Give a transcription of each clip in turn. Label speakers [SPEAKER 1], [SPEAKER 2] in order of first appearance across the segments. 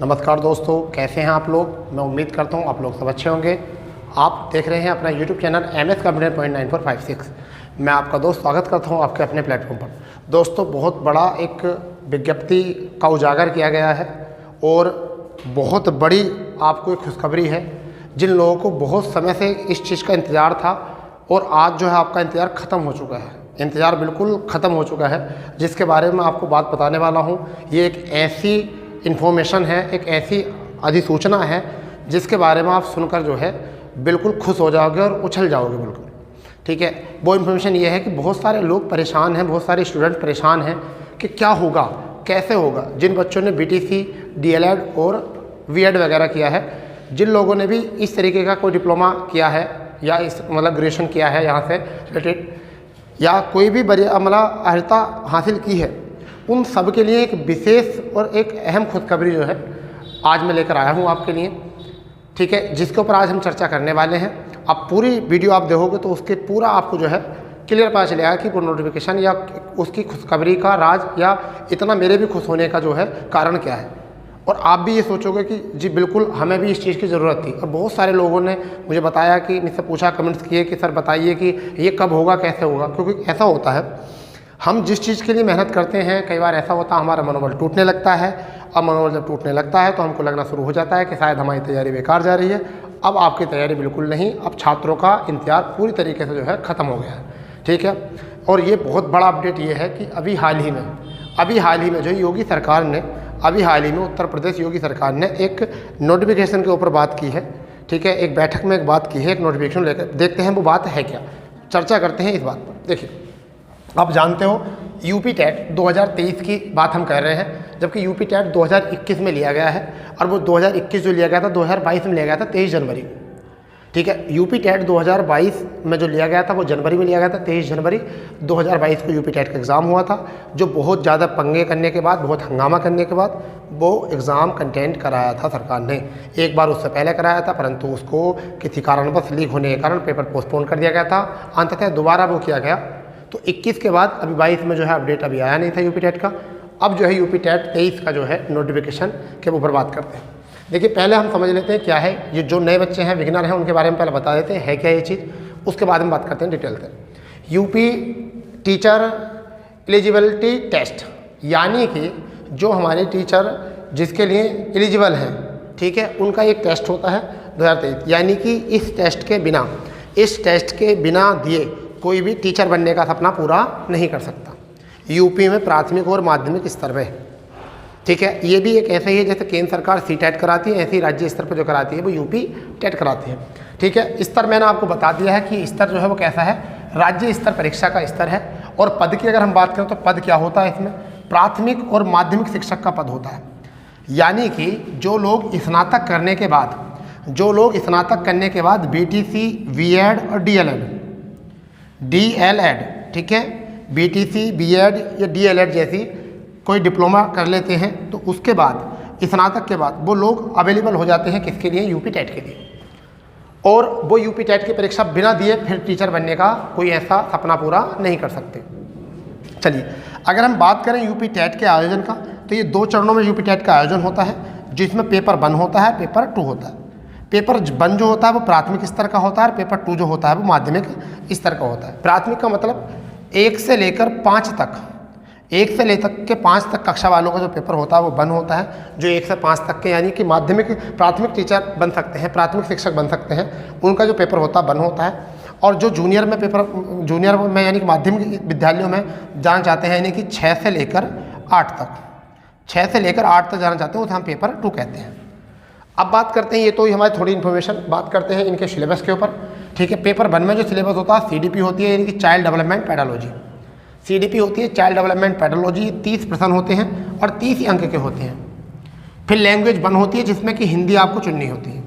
[SPEAKER 1] नमस्कार दोस्तों, कैसे हैं आप लोग। मैं उम्मीद करता हूं आप लोग सब अच्छे होंगे। आप देख रहे हैं अपना YouTube चैनल MS कंप्यूटर .9456। मैं आपका दोस्त स्वागत करता हूं आपके अपने प्लेटफॉर्म पर। दोस्तों, बहुत बड़ा एक विज्ञप्ति का उजागर किया गया है और बहुत बड़ी आपको एक खुशखबरी है। जिन लोगों को बहुत समय से इस चीज़ का इंतज़ार था और आज जो है आपका इंतज़ार ख़त्म हो चुका है, इंतज़ार बिल्कुल ख़त्म हो चुका है, जिसके बारे में आपको बात बताने वाला हूँ। ये एक ऐसी इन्फॉर्मेशन है, एक ऐसी अधिसूचना है जिसके बारे में आप सुनकर जो है बिल्कुल खुश हो जाओगे और उछल जाओगे बिल्कुल। ठीक है, वो इन्फॉर्मेशन ये है कि बहुत सारे लोग परेशान हैं, बहुत सारे स्टूडेंट परेशान हैं कि क्या होगा, कैसे होगा। जिन बच्चों ने BTC, DLED और B.Ed वगैरह किया है, जिन लोगों ने भी इस तरीके का कोई डिप्लोमा किया है या इस ग्रेजुएशन किया है यहाँ से रिलेटेड, या कोई भी अर्हता हासिल की है, उन सब के लिए एक विशेष और एक अहम खुशखबरी जो है आज मैं लेकर आया हूँ आपके लिए। ठीक है, जिसके ऊपर आज हम चर्चा करने वाले हैं। आप पूरी वीडियो आप देखोगे तो उसके पूरा आपको जो है क्लियर पता चलेगा कि वो नोटिफिकेशन या उसकी खुशखबरी का राज या इतना मेरे भी खुश होने का जो है कारण क्या है। और आप भी ये सोचोगे कि जी बिल्कुल हमें भी इस चीज़ की ज़रूरत थी। और बहुत सारे लोगों ने मुझे बताया कि मुझसे पूछा, कमेंट्स किए कि सर बताइए कि ये कब होगा, कैसे होगा। क्योंकि ऐसा होता है, हम जिस चीज़ के लिए मेहनत करते हैं, कई बार ऐसा होता है हमारा मनोबल टूटने लगता है। अब मनोबल जब टूटने लगता है तो हमको लगना शुरू हो जाता है कि शायद हमारी तैयारी बेकार जा रही है। अब आपकी तैयारी बिल्कुल नहीं, अब छात्रों का इंतजार पूरी तरीके से जो है ख़त्म हो गया है। ठीक है, और ये बहुत बड़ा अपडेट ये है कि अभी हाल ही में जो योगी सरकार ने उत्तर प्रदेश योगी सरकार ने एक नोटिफिकेशन के ऊपर बात की है। ठीक है, एक बैठक में एक बात की है, एक नोटिफिकेशन लेकर देखते हैं वो बात है क्या, चर्चा करते हैं इस बात पर। देखिए, आप जानते हो यूपी टेट 2023 की बात हम कर रहे हैं, जबकि यूपी टेट 2021 में लिया गया है और वो 2021 जो लिया गया था 2022 में लिया गया था 23 जनवरी को। ठीक है, यूपी टेट 2022 में जो लिया गया था वो जनवरी में लिया गया था। 23 जनवरी 2022 को यूपी टेट का एग्ज़ाम हुआ था, जो बहुत ज़्यादा पंगे करने के बाद, बहुत हंगामा करने के बाद वो एग्ज़ाम कंटेंट कराया था सरकार ने। एक बार उससे पहले कराया था, परंतु उसको किसी कारणवश लीक होने के कारण पेपर पोस्टपोन कर दिया गया था। अंततः दोबारा वो किया गया। तो 21 के बाद अभी 22 में जो है अपडेट अभी आया नहीं था यूपी टेट का। अब जो है यूपी टेट 23 का जो है नोटिफिकेशन के ऊपर बात करते हैं। देखिए, पहले हम समझ लेते हैं क्या है ये। जो नए बच्चे हैं, बिगिनर हैं, उनके बारे में पहले बता देते हैं है क्या ये चीज़, उसके बाद हम बात करते हैं डिटेल से। यूपी टीचर एलिजिबिलिटी टेस्ट, यानी कि जो हमारे टीचर जिसके लिए एलिजिबल हैं, ठीक है, उनका एक टेस्ट होता है 2023। यानी कि इस टेस्ट के बिना दिए कोई भी टीचर बनने का सपना पूरा नहीं कर सकता यूपी में प्राथमिक और माध्यमिक स्तर पे। ठीक है, ये भी एक ऐसा ही है जैसे केंद्र सरकार CTET कराती है, ऐसे ही राज्य स्तर पर जो कराती है वो यूपी टेट कराती है। ठीक है, स्तर मैंने आपको बता दिया है कि स्तर जो है वो कैसा है, राज्य स्तर परीक्षा का स्तर है। और पद की अगर हम बात करें तो पद क्या होता है इसमें, प्राथमिक और माध्यमिक शिक्षक का पद होता है। यानी कि जो लोग स्नातक करने के बाद BTC, B.Ed और DLED, ठीक है, BTC, B.Ed या DLED जैसी कोई डिप्लोमा कर लेते हैं, तो उसके बाद स्नातक के बाद वो लोग अवेलेबल हो जाते हैं किसके लिए, यूपी टेट के लिए। और वो यूपी टेट की परीक्षा बिना दिए फिर टीचर बनने का कोई ऐसा सपना पूरा नहीं कर सकते। चलिए, अगर हम बात करें यूपी टेट के आयोजन का, तो ये 2 चरणों में यूपी टेट का आयोजन होता है, जिसमें पेपर 1 होता है, पेपर 2 होता है। पेपर 1 जो होता है वो प्राथमिक स्तर का होता है और पेपर 2 जो होता है वो माध्यमिक स्तर का होता है। प्राथमिक का मतलब 1 से लेकर 5 तक कक्षा वालों का जो पेपर होता है वो 1 होता है। जो 1 से 5 तक के यानी कि प्राथमिक टीचर बन सकते हैं, प्राथमिक शिक्षक बन सकते हैं, उनका जो पेपर होता है 1 होता है। और जो जूनियर में यानी कि माध्यमिक विद्यालयों में जाना चाहते हैं, यानी कि 6 से लेकर 8 तक जाना चाहते हैं, उसे हम पेपर 2 कहते हैं। अब बात करते हैं, ये तो ही हमारी थोड़ी इन्फॉर्मेशन, बात करते हैं इनके सिलेबस के ऊपर। ठीक है, पेपर 1 में जो सिलेबस होता है CDP होती है, यानी कि चाइल्ड डेवलपमेंट पैडोलॉजी। CDP होती है चाइल्ड डेवलपमेंट पैडोलॉजी। 30 प्रश्न होते हैं और 30 अंक के होते हैं। फिर लैंग्वेज 1 होती है जिसमें कि हिंदी आपको चुननी होती है।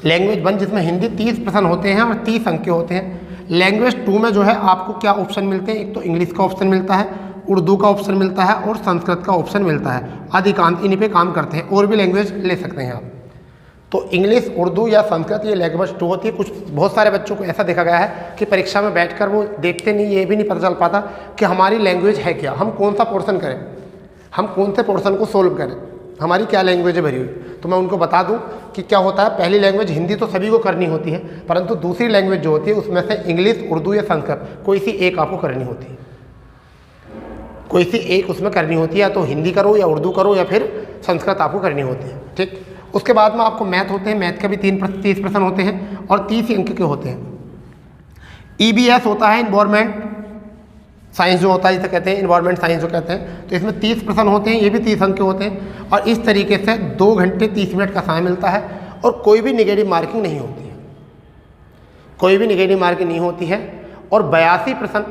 [SPEAKER 1] लैंग्वेज 1 जिसमें हिंदी 30 प्रश्न होते हैं और 30 अंक के होते हैं। लैंग्वेज 2 में जो है आपको क्या ऑप्शन मिलते हैं, एक तो इंग्लिश का ऑप्शन मिलता है, उर्दू का ऑप्शन मिलता है और संस्कृत का ऑप्शन मिलता है। अधिकांश इन्हीं पे काम करते हैं, और भी लैंग्वेज ले सकते हैं आप। तो इंग्लिश, उर्दू या संस्कृत ये लैंग्वेज 2 होती है। बहुत सारे बच्चों को ऐसा देखा गया है कि परीक्षा में बैठकर वो देखते नहीं, ये भी नहीं पता चल पाता कि हमारी लैंग्वेज है क्या, हम कौन सा पोर्शन करें, हम कौन से पोर्शन को सोल्व करें। हमारी क्या लैंग्वेज है भरी हुई। तो मैं उनको बता दूं कि क्या होता है, पहली लैंग्वेज हिंदी तो सभी को करनी होती है, परंतु दूसरी लैंग्वेज जो होती है उसमें से इंग्लिश, उर्दू या संस्कृत कोई सी एक आपको करनी होती है, कोई सी एक उसमें करनी होती है, या तो हिंदी करो या उर्दू करो या फिर संस्कृत आपको करनी होती है। ठीक, उसके बाद में आपको मैथ होते हैं, मैथ के भी 30 प्रश्न होते हैं और 30 अंक के होते हैं। EBS होता है इन्वायरमेंट साइंस जो होता है, इसे कहते हैं इन्वायरमेंट साइंस जो कहते हैं, तो इसमें 30 प्रश्न होते हैं, ये भी 30 अंक के होते हैं और इस तरीके से 2 घंटे 30 मिनट का समय मिलता है और कोई भी नेगेटिव मार्किंग नहीं होती है, कोई भी नेगेटिव मार्किंग नहीं होती है। और 82 प्रश्न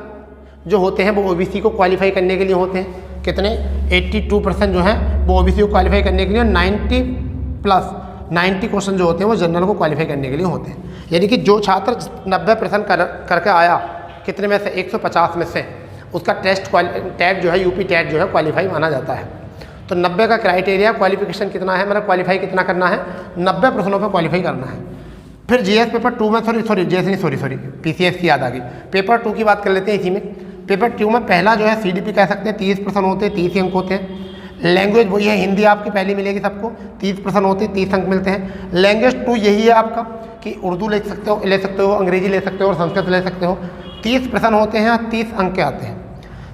[SPEAKER 1] जो होते हैं वो OBC को क्वालिफाई करने के लिए होते हैं। कितने? 82% जो हैं वो OBC को क्वालिफाई करने के लिए, 90 क्वेश्चन जो होते हैं वो जनरल को क्वालिफाई करने के लिए होते हैं। यानी कि जो छात्र 90 प्रश्न करके आया, कितने में से 150 में से, उसका टैट जो है यूपी टैट जो है क्वालिफाई माना जाता है। तो 90 का क्राइटेरिया क्वालिफिकेशन कितना है, मतलब क्वालिफाई कितना करना है, 90 प्रश्नों पर क्वालिफाई करना है। फिर GS पेपर 2 में सॉरी PCS की याद आ गई, पेपर 2 की बात कर लेते हैं। इसी में पेपर 2 में पहला जो है CDP कह सकते हैं, 30 प्रश्न होते हैं, 30 अंक होते हैं। लैंग्वेज वही है, हिंदी आपकी पहली मिलेगी सबको, 30 प्रश्न होते हैं, 30 अंक मिलते हैं। लैंग्वेज 2 यही है आपका कि उर्दू ले सकते हो, अंग्रेजी ले सकते हो और संस्कृत ले सकते हो। 30 प्रश्न होते हैं, 30 अंक के आते हैं।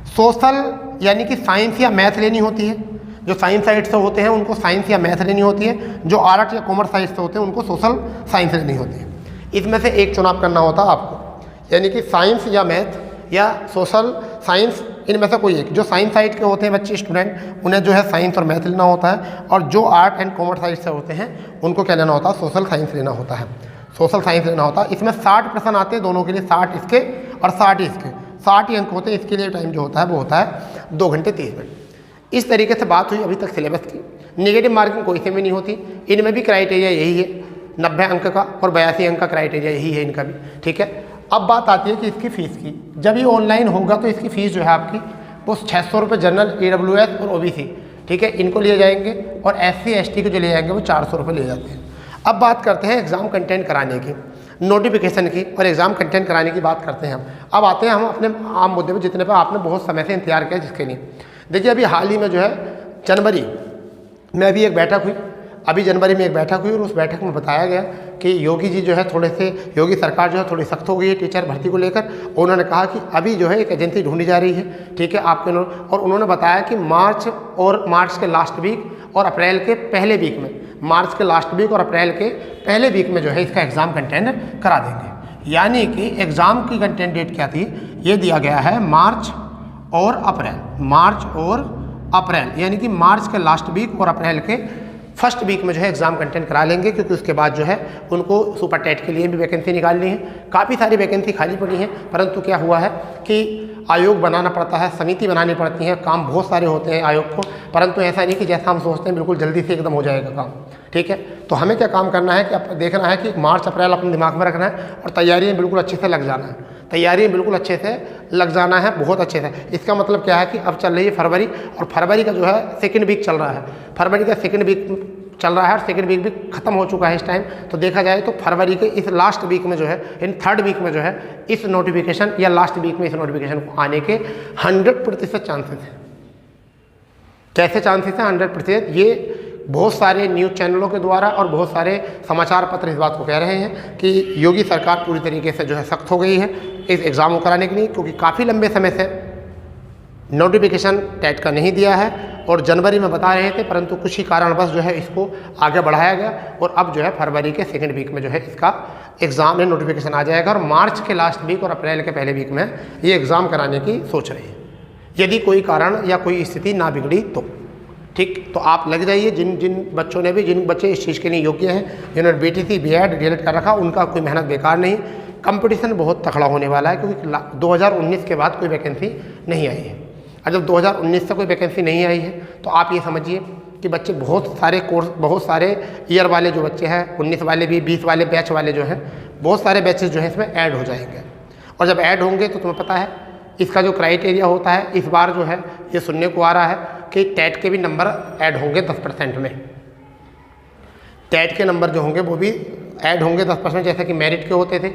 [SPEAKER 1] सोशल यानी कि साइंस या मैथ लेनी होती है, जो साइंस साइड से होते हैं उनको साइंस या मैथ लेनी होती है, जो आर्ट या कॉमर्स साइड से होते हैं उनको सोशल साइंस लेनी होती है। इसमें से एक चुनाव करना होता है आपको, यानी कि साइंस या मैथ या सोशल साइंस, इनमें से कोई एक। जो साइंस साइड के होते हैं बच्चे स्टूडेंट, उन्हें जो है साइंस और मैथ लेना होता है, और जो आर्ट एंड कॉमर्स साइड से होते हैं उनको क्या लेना होता है, सोशल साइंस लेना होता है, सोशल साइंस लेना होता है। इसमें 60 प्रश्न आते हैं दोनों के लिए, 60 इसके और 60 इसके, 60 ही अंक होते हैं। इसके लिए टाइम जो होता है वो होता है 2 घंटे 30 मिनट। इस तरीके से बात हुई अभी तक सिलेबस की। नेगेटिव मार्किंग कोई से में नहीं होती, इनमें भी क्राइटेरिया यही है, 90 अंक का और 82 अंक का क्राइटेरिया यही है इनका भी। ठीक है, अब बात आती है कि इसकी फ़ीस की। जब ये ऑनलाइन होगा तो इसकी फ़ीस जो है आपकी वो 600 रुपये जनरल, AWS और OBC, ठीक है, इनको लिए जाएंगे, और SC ST को जो ले जाएंगे वो 400 रुपये ले जाते हैं। अब बात करते हैं एग्ज़ाम कंटेंट कराने की, नोटिफिकेशन की और एग्ज़ाम कंटेंट कराने की बात करते हैं हम। अब आते हैं हम अपने आम मुद्दे पर, जितने पर आपने बहुत समय से इंतजार किया जिसके लिए। देखिए अभी हाल ही में जो है जनवरी में अभी एक बैठक हुई, अभी जनवरी में एक बैठक हुई, और उस बैठक में बताया गया कि योगी जी जो है थोड़े से, योगी सरकार जो है थोड़ी सख्त हो गई है टीचर भर्ती को लेकर। उन्होंने कहा कि अभी जो है एक एजेंसी ढूंढी जा रही है, ठीक है आपके, और उन्होंने बताया कि मार्च के लास्ट वीक और अप्रैल के पहले वीक में, मार्च के लास्ट वीक और अप्रैल के पहले वीक में जो है इसका एग्ज़ाम कंटेंट करा देंगे। यानी कि एग्ज़ाम की कंटेंट डेट क्या थी, ये दिया गया है मार्च और अप्रैल, यानी कि मार्च के लास्ट वीक और अप्रैल के फर्स्ट वीक में जो है एग्ज़ाम कंटेंट करा लेंगे, क्योंकि उसके बाद जो है उनको सुपर टेट के लिए भी वैकेंसी निकालनी है। काफ़ी सारी वैकेंसी खाली पड़ी हैं, परंतु क्या हुआ है कि आयोग बनाना पड़ता है, समिति बनानी पड़ती है, काम बहुत सारे होते हैं आयोग को, परंतु ऐसा नहीं कि जैसा हम सोचते हैं बिल्कुल जल्दी से एकदम हो जाएगा काम। ठीक है, तो हमें क्या काम करना है कि देखना है कि मार्च अप्रैल अपने दिमाग में रखना है और तैयारियाँ बिल्कुल अच्छे से लग जाना है, तैयारियाँ बिल्कुल अच्छे से लग जाना है, बहुत अच्छे से। इसका मतलब क्या है कि अब चल रही है फरवरी, और फरवरी का जो है सेकेंड वीक चल रहा है, फरवरी का सेकेंड वीक चल रहा है और सेकेंड वीक भी खत्म हो चुका है इस टाइम। तो देखा जाए तो फरवरी के इस लास्ट वीक में जो है, इन थर्ड वीक में जो है इस नोटिफिकेशन, या लास्ट वीक में इस नोटिफिकेशन को आने के 100% चांसेस हैं। कैसे चांसेस हैं 100%? ये बहुत सारे न्यूज़ चैनलों के द्वारा और बहुत सारे समाचार पत्र इस बात को कह रहे हैं कि योगी सरकार पूरी तरीके से जो है सख्त हो गई है इस एग्ज़ाम को कराने के लिए, क्योंकि काफ़ी लंबे समय से नोटिफिकेशन टेट का नहीं दिया है और जनवरी में बता रहे थे, परंतु कुछ ही कारणवश जो है इसको आगे बढ़ाया गया और अब जो है फरवरी के सेकेंड वीक में जो है इसका एग्ज़ाम में नोटिफिकेशन आ जाएगा, और मार्च के लास्ट वीक और अप्रैल के पहले वीक में ये एग्ज़ाम कराने की सोच रही है, यदि कोई कारण या कोई स्थिति ना बिगड़ी तो। ठीक, तो आप लग जाइए, जिन बच्चे इस चीज़ के लिए योग्य हैं, जिन्होंने BTC B.Ed DLED कर रखा, उनका कोई मेहनत बेकार नहीं। कंपटीशन बहुत तगड़ा होने वाला है, क्योंकि 2019 के बाद कोई वैकेंसी नहीं आई है, और जब 2019 से कोई वैकेंसी नहीं आई है तो आप ये समझिए कि बच्चे बहुत सारे कोर्स, बहुत सारे ईयर वाले जो बच्चे हैं, 19 वाले भी, 20 वाले बैच वाले जो हैं, बहुत सारे बैचेस जो हैं इसमें ऐड हो जाएंगे, और जब ऐड होंगे तो तुम्हें पता है इसका जो क्राइटेरिया होता है, इस बार जो है ये सुनने को आ रहा है कि टेट के भी नंबर ऐड होंगे 10% में, टेट के नंबर जो होंगे वो भी ऐड होंगे 10%, जैसे कि मेरिट के होते थे,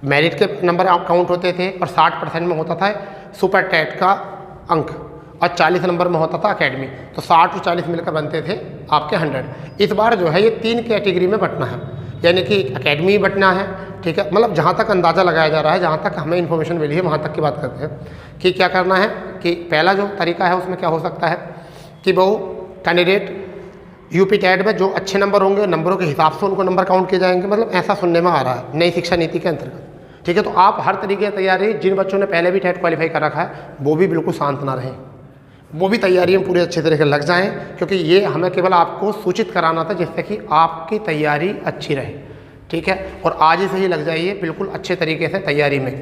[SPEAKER 1] मेरिट के नंबर काउंट होते थे, और 60% में होता था सुपर टेट का अंक, और 40 नंबर में होता था एकेडमी। तो 60 और 40 मिलकर बनते थे आपके 100। इस बार जो है ये 3 कैटेगरी में बंटना है, यानी कि एकेडमी बंटना है, ठीक है। मतलब जहाँ तक अंदाज़ा लगाया जा रहा है, जहाँ तक हमें इन्फॉर्मेशन मिली है वहाँ तक की बात करते हैं कि क्या करना है। कि पहला जो तरीका है उसमें क्या हो सकता है कि वो कैंडिडेट यूपी टेट में जो अच्छे नंबर होंगे, नंबरों के हिसाब से उनको नंबर काउंट किए जाएंगे, मतलब ऐसा सुनने में आ रहा है नई शिक्षा नीति के अंतर्गत, ठीक है। तो आप हर तरीके की तैयारी, जिन बच्चों ने पहले भी टेट क्वालिफाई कर रखा है वो भी बिल्कुल शांत ना रहें, वो भी तैयारी में पूरे अच्छे तरीके से लग जाएं, क्योंकि ये हमें केवल आपको सूचित कराना था जिससे कि आपकी तैयारी अच्छी रहे, ठीक है। और आज ही से ही लग जाइए बिल्कुल अच्छे तरीके से तैयारी में।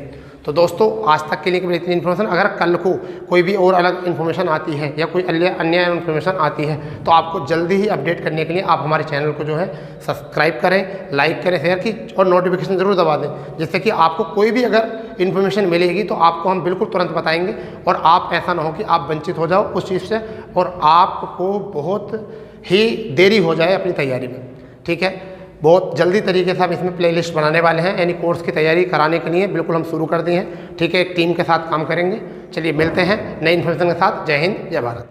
[SPEAKER 1] तो दोस्तों आज तक के लिए केवल इतनी इन्फॉर्मेशन। अगर कल को कोई भी और अलग इन्फॉर्मेशन आती है या कोई अन्य इन्फॉर्मेशन आती है तो आपको जल्दी ही अपडेट करने के लिए आप हमारे चैनल को जो है सब्सक्राइब करें, लाइक करें, शेयर की और नोटिफिकेशन ज़रूर दबा दें, जिससे कि आपको कोई भी अगर इन्फॉर्मेशन मिलेगी तो आपको हम बिल्कुल तुरंत बताएंगे और आप ऐसा ना हो कि आप वंचित हो जाओ उस चीज़ से और आपको बहुत ही देरी हो जाए अपनी तैयारी में, ठीक है। बहुत जल्दी तरीके से हम इसमें प्लेलिस्ट बनाने वाले हैं, यानी कोर्स की तैयारी कराने के लिए बिल्कुल हम शुरू कर दिए हैं, ठीक है। एक टीम के साथ काम करेंगे। चलिए मिलते हैं नई इन्फॉर्मेशन के साथ। जय हिंद, जय भारत।